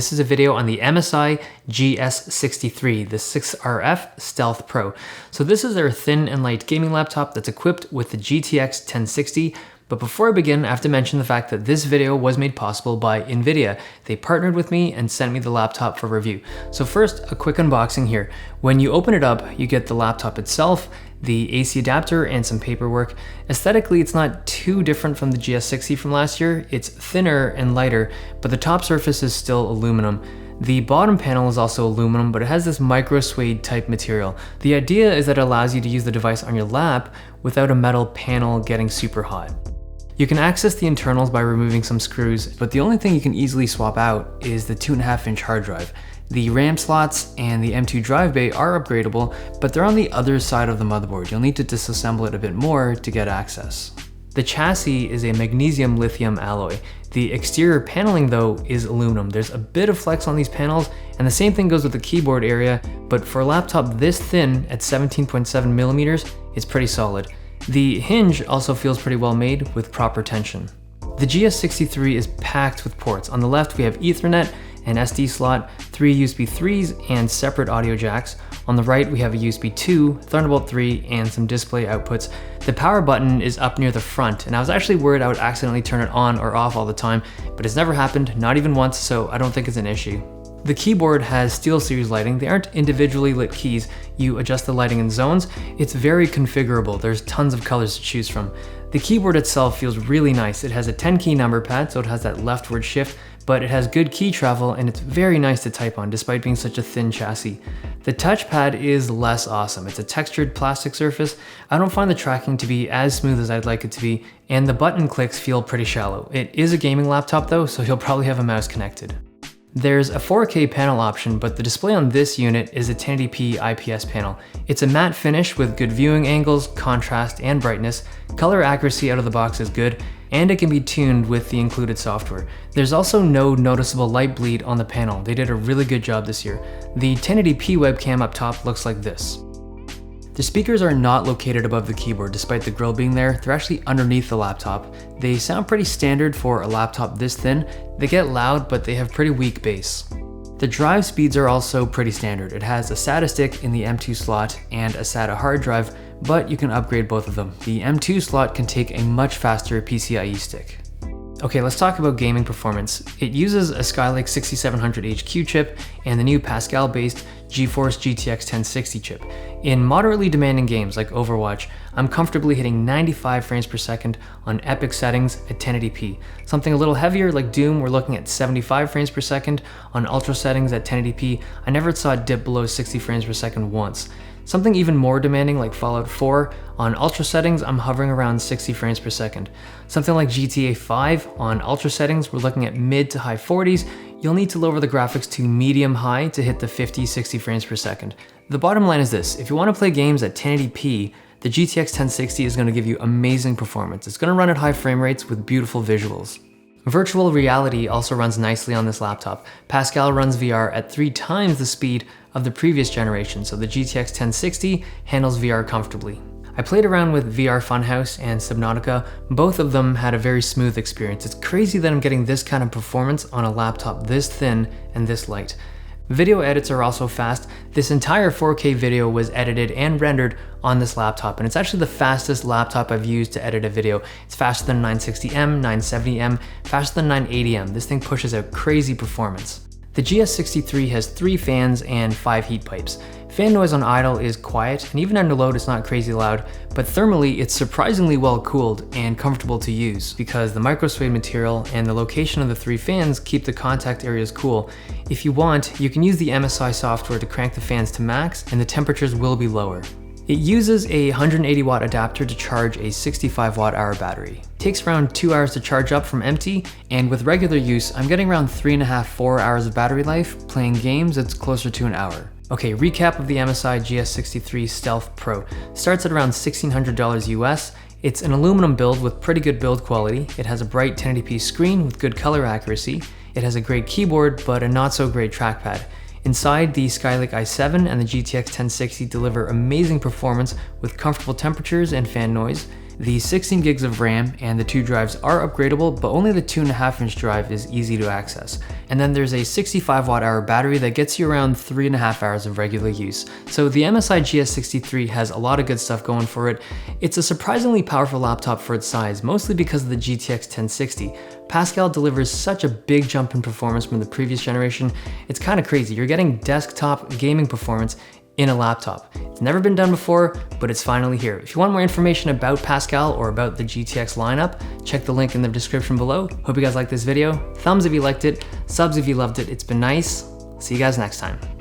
This is a video on the MSI GS63, the 6RF Stealth Pro. So this is their thin and light gaming laptop that's equipped with the GTX 1060. But before I begin, I have to mention the fact that this video was made possible by NVIDIA. They partnered with me and sent me the laptop for review. So first, a quick unboxing here. When you open it up, you get the laptop itself, the AC adapter, and some paperwork. Aesthetically, it's not too different from the GS60 from last year. It's thinner and lighter, but the top surface is still aluminum. The bottom panel is also aluminum, but it has this micro suede type material. The idea is that it allows you to use the device on your lap without a metal panel getting super hot. You can access the internals by removing some screws, but the only thing you can easily swap out is the 2.5-inch hard drive. The RAM slots and the M2 drive bay are upgradable, but they're on the other side of the motherboard. You'll need to disassemble it a bit more to get access. The chassis is a magnesium lithium alloy. The exterior paneling though is aluminum. There's a bit of flex on these panels, and the same thing goes with the keyboard area, but for a laptop this thin at 17.7 millimeters, it's pretty solid. The hinge also feels pretty well made with proper tension. The GS63 is packed with ports. On the left we have Ethernet, an SD slot, 3 USB 3s, and separate audio jacks. On the right we have a USB 2, Thunderbolt 3, and some display outputs. The power button is up near the front, and I was actually worried I would accidentally turn it on or off all the time, but it's never happened, not even once, so I don't think it's an issue. The keyboard has SteelSeries lighting. They aren't individually lit keys. You adjust the lighting in zones. It's very configurable. There's tons of colors to choose from. The keyboard itself feels really nice. It has a 10-key number pad, so it has that leftward shift, but it has good key travel and it's very nice to type on despite being such a thin chassis. The touchpad is less awesome. It's a textured plastic surface. I don't find the tracking to be as smooth as I'd like it to be, and the button clicks feel pretty shallow. It is a gaming laptop though, so you'll probably have a mouse connected. There's a 4K panel option, but the display on this unit is a 1080p IPS panel. It's a matte finish with good viewing angles, contrast, and brightness. Color accuracy out of the box is good, and it can be tuned with the included software. There's also no noticeable light bleed on the panel. They did a really good job this year. The 1080p webcam up top looks like this. The speakers are not located above the keyboard despite the grill being there. They're actually underneath the laptop. They sound pretty standard for a laptop this thin. They get loud, but they have pretty weak bass. The drive speeds are also pretty standard. It has a SATA stick in the M2 slot and a SATA hard drive, but you can upgrade both of them. The M2 slot can take a much faster PCIe stick. Okay, let's talk about gaming performance. It uses a Skylake 6700 HQ chip and the new Pascal-based GeForce GTX 1060 chip. In moderately demanding games like Overwatch, I'm comfortably hitting 95 frames per second on epic settings at 1080p. Something a little heavier like Doom, we're looking at 75 frames per second. On ultra settings at 1080p, I never saw it dip below 60 frames per second once. Something even more demanding like Fallout 4, on ultra settings I'm hovering around 60 frames per second. Something like GTA 5, on ultra settings we're looking at mid to high 40s. You'll need to lower the graphics to medium high to hit the 50-60 frames per second. The bottom line is this: if you want to play games at 1080p, the GTX 1060 is going to give you amazing performance. It's going to run at high frame rates with beautiful visuals. Virtual reality also runs nicely on this laptop. Pascal runs VR at 3 times the speed of the previous generation, so the GTX 1060 handles VR comfortably. I played around with VR Funhouse and Subnautica. Both of them had a very smooth experience. It's crazy that I'm getting this kind of performance on a laptop this thin and this light. Video edits are also fast. This entire 4K video was edited and rendered on this laptop, and it's actually the fastest laptop I've used to edit a video. It's faster than 960M, 970M, faster than 980M. This thing pushes out crazy performance. The GS63 has 3 fans and 5 heat pipes. Fan noise on idle is quiet, and even under load it's not crazy loud, but thermally it's surprisingly well cooled and comfortable to use because the micro suede material and the location of the 3 fans keep the contact areas cool. If you want, you can use the MSI software to crank the fans to max and the temperatures will be lower. It uses a 180 watt adapter to charge a 65 watt hour battery. It takes around 2 hours to charge up from empty, and with regular use, I'm getting around 3.5–4 hours of battery life. Playing games, it's closer to an hour. Okay, recap of the MSI GS63 Stealth Pro. Starts at around $1,600 US. It's an aluminum build with pretty good build quality. It has a bright 1080p screen with good color accuracy. It has a great keyboard, but a not so great trackpad. Inside, the Skylake i7 and the GTX 1060 deliver amazing performance with comfortable temperatures and fan noise. The 16 gigs of RAM and the 2 drives are upgradable, but only the 2.5-inch drive is easy to access. And then there's a 65 watt-hour battery that gets you around 3.5 hours of regular use. So the MSI GS63 has a lot of good stuff going for it. It's a surprisingly powerful laptop for its size, mostly because of the GTX 1060. Pascal delivers such a big jump in performance from the previous generation. It's kind of crazy. You're getting desktop gaming performance in a laptop. It's never been done before, but it's finally here. If you want more information about Pascal or about the GTX lineup, check the link in the description below. Hope you guys liked this video. Thumbs if you liked it, subs if you loved it. It's been nice. See you guys next time.